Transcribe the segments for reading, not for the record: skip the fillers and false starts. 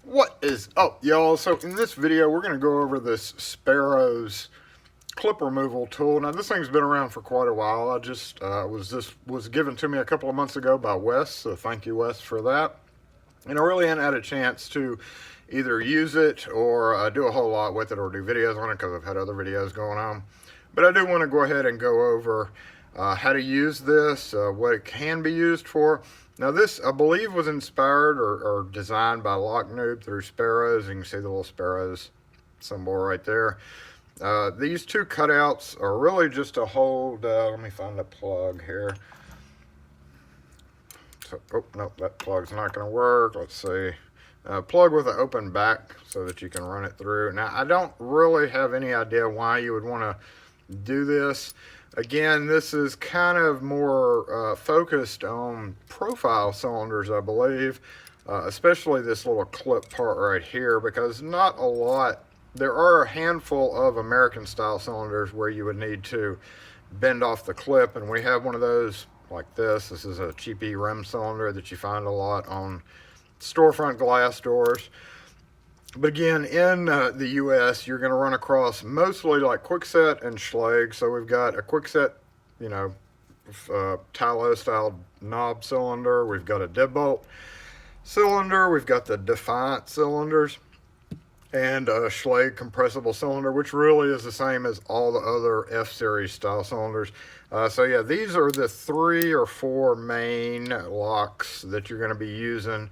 What is up, y'all? So in this video, we're going to go over this Sparrows clip removal tool. Now, this thing's been around for quite a while. I just was given to me a couple of months ago by Wes, so thank you, Wes, for that. And I really hadn't had a chance to either use it or do a whole lot with it or do videos on it because I've had other videos going on. But I do want to go ahead and go over how to use this, what it can be used for. Now this, I believe, was inspired or designed by Lock Noob through Sparrows. You can see the little Sparrows symbol right there. These two cutouts are really just to hold, let me find a plug here. So, oh, no, that plug's not going to work. Let's see. Plug with an open back so that you can run it through. Now, I don't really have any idea why you would want to do this. Again, this is kind of more focused on profile cylinders, I believe, especially this little clip part right here, because not a lot, there are a handful of American style cylinders where you would need to bend off the clip, and we have one of those like this. This is a cheapy rim cylinder that you find a lot on storefront glass doors. But again, in the US, you're going to run across mostly like Kwikset and Schlage. So we've got a Kwikset, you know, Tylo style knob cylinder. We've got a deadbolt cylinder. We've got the Defiant cylinders and a Schlage compressible cylinder, which really is the same as all the other F-series style cylinders. So yeah, these are the 3 or 4 main locks that you're going to be using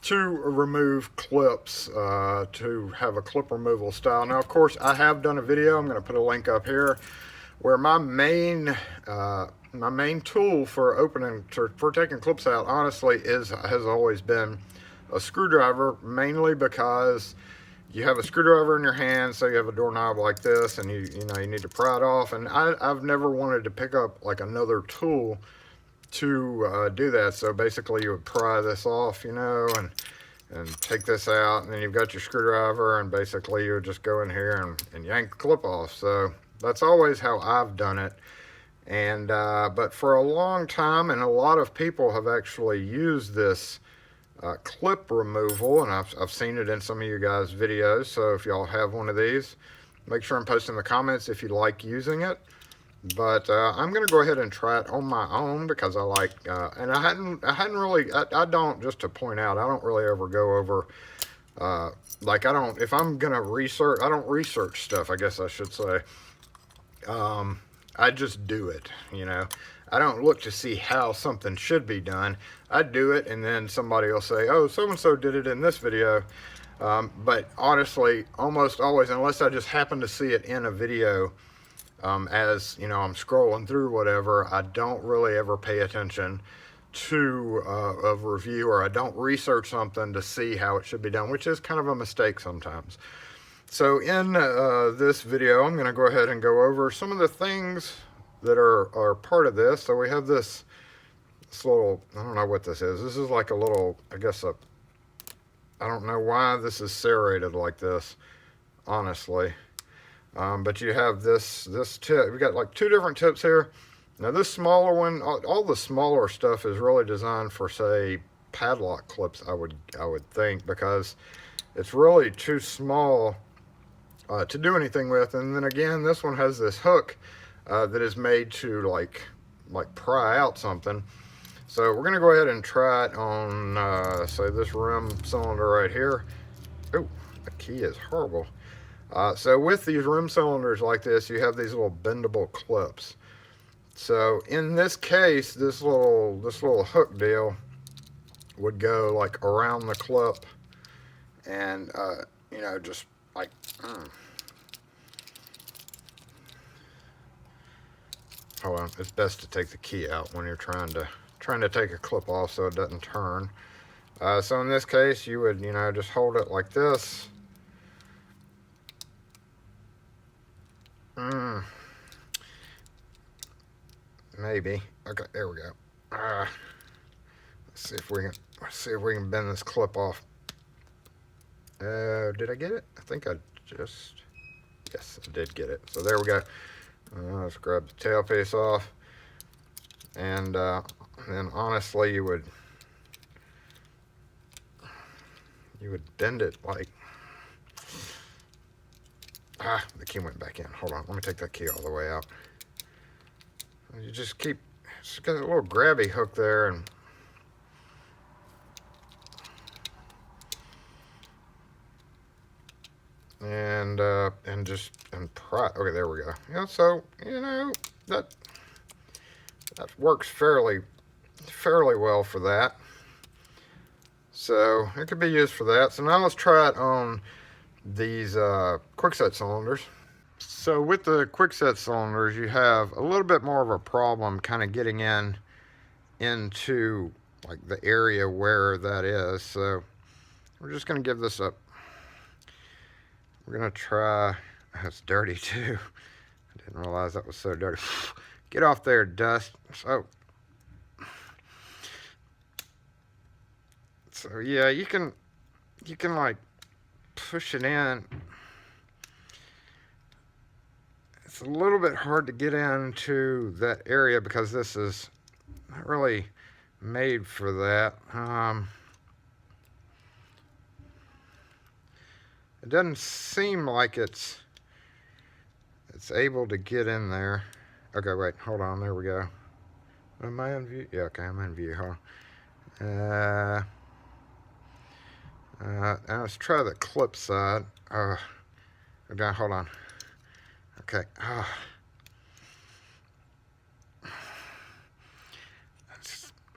to remove clips, to have a clip removal style. Now, of course, I have done a video, I'm going to put a link up here, where my main tool for for taking clips out, honestly, has always been a screwdriver, mainly because you have a screwdriver in your hand, so you have a doorknob like this, and you need to pry it off. And I've never wanted to pick up like another tool to do that. So basically you would pry this off, and take this out, and then you've got your screwdriver, and basically you would just go in here and yank the clip off. So that's always how I've done it. And but for a long time, and a lot of people have actually used this clip removal, and I've seen it in some of you guys' videos. So if y'all have one of these, make sure and post in the comments if you like using it. But I'm going to go ahead and try it on my own because I like, and I hadn't really, I don't, just to point out, I don't really ever go over, like if I'm going to research, I don't research stuff, I guess I should say. I just do it, I don't look to see how something should be done. I do it, and then somebody will say, oh, so-and-so did it in this video. But honestly, almost always, unless I just happen to see it in a video, as I'm scrolling through whatever, I don't really ever pay attention to a review, or I don't research something to see how it should be done, which is kind of a mistake sometimes. So in this video, I'm going to go ahead and go over some of the things that are part of this. So we have this little, I don't know what this is. This is like a little, I guess I don't know why this is serrated like this, honestly. But you have this tip. We got like 2 different tips here. Now this smaller one, all the smaller stuff is really designed for, say, padlock clips, I would think, because it's really too small to do anything with. And then again, this one has this hook that is made to like pry out something. So we're gonna go ahead and try it on, say, this rim cylinder right here. Oh, the key is horrible. So with these rim cylinders like this, you have these little bendable clips. So in this case, this little hook deal would go like around the clip, and just like hold on. It's best to take the key out when you're trying to take a clip off so it doesn't turn. So in this case, you would just hold it like this. Maybe. Okay, there we go. Let's see if we can bend this clip off. Did I get it? I think yes, I did get it. So there we go. Let's grab the tailpiece off, and then honestly, you would you would bend it like, the key went back in. Hold on, let me take that key all the way out. You just keep, it's got a little grabby hook there, and pry. Okay, there we go. Yeah, so that works fairly well for that. So it could be used for that. So now let's try it on these Kwikset cylinders. So with the Kwikset cylinders, you have a little bit more of a problem kind of getting into like the area where that is. So we're just going to give this a, we're going to try, it's dirty too. I didn't realize that was so dirty. Get off there, dust. So yeah, you can like push it in. It's a little bit hard to get into that area because this is not really made for that. It doesn't seem like it's able to get in there. Okay, wait, hold on, there we go. Am I in view? Yeah, okay, I'm in view. Hold on. Now let's try the clip side. Okay, hold on. Okay.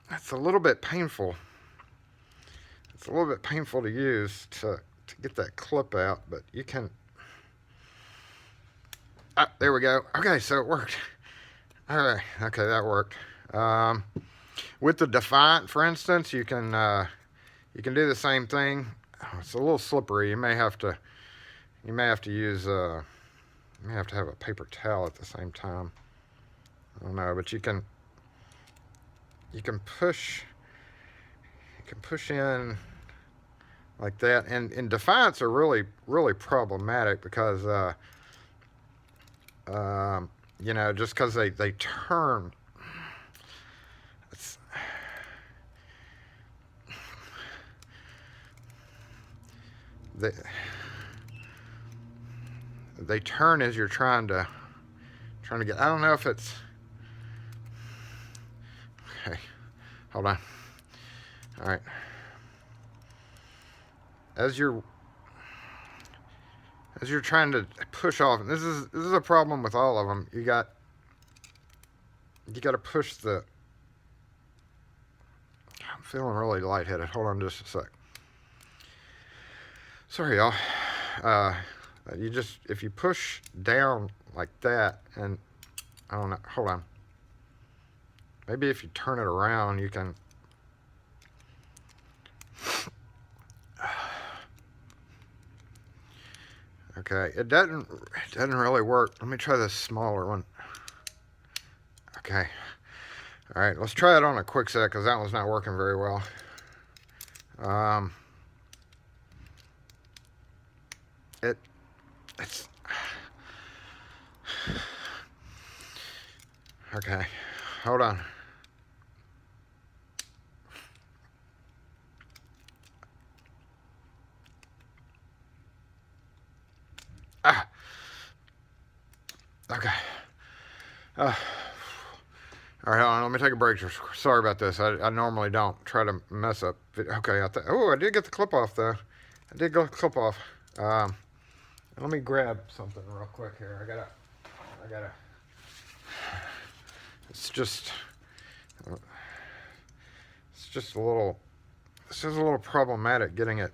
That's a little bit painful. It's a little bit painful to use to get that clip out, but you can. There we go. Okay, so it worked. All right. Okay, that worked. With the Defiant, for instance, you can do the same thing. It's a little slippery. You may have to use you may have to have a paper towel at the same time. I don't know, but you can push in like that, and Defiants are really problematic because just because they turn. They turn as you're trying to get. I don't know if it's okay. Hold on. All right. As you're trying to push off, and this is a problem with all of them. You got to push the. I'm feeling really lightheaded. Hold on just a sec. Sorry, y'all. If you push down like that, and I don't know, hold on. Maybe if you turn it around, you can. Okay, it doesn't really work. Let me try this smaller one. Okay. All right, let's try it on a Kwikset because that one's not working very well. It's okay. Hold on. Okay. All right, hold on. Let me take a break. Sorry about this. I normally don't try to mess up. Okay. I did get the clip off though. I did get the clip off. Let me grab something real quick here. I gotta. It's just a little. This is a little problematic getting it.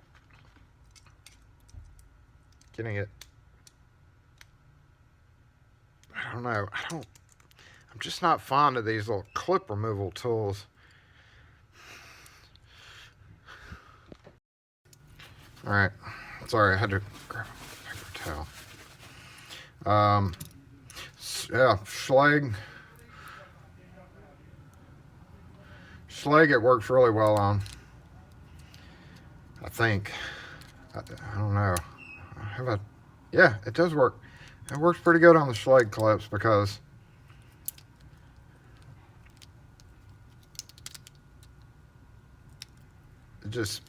I don't know. I'm just not fond of these little clip removal tools. All right. Sorry, I had to grab a paper towel. Yeah, Schlage, it works really well on. I think. I don't know. Yeah, it does work. It works pretty good on the Schlage clips because it just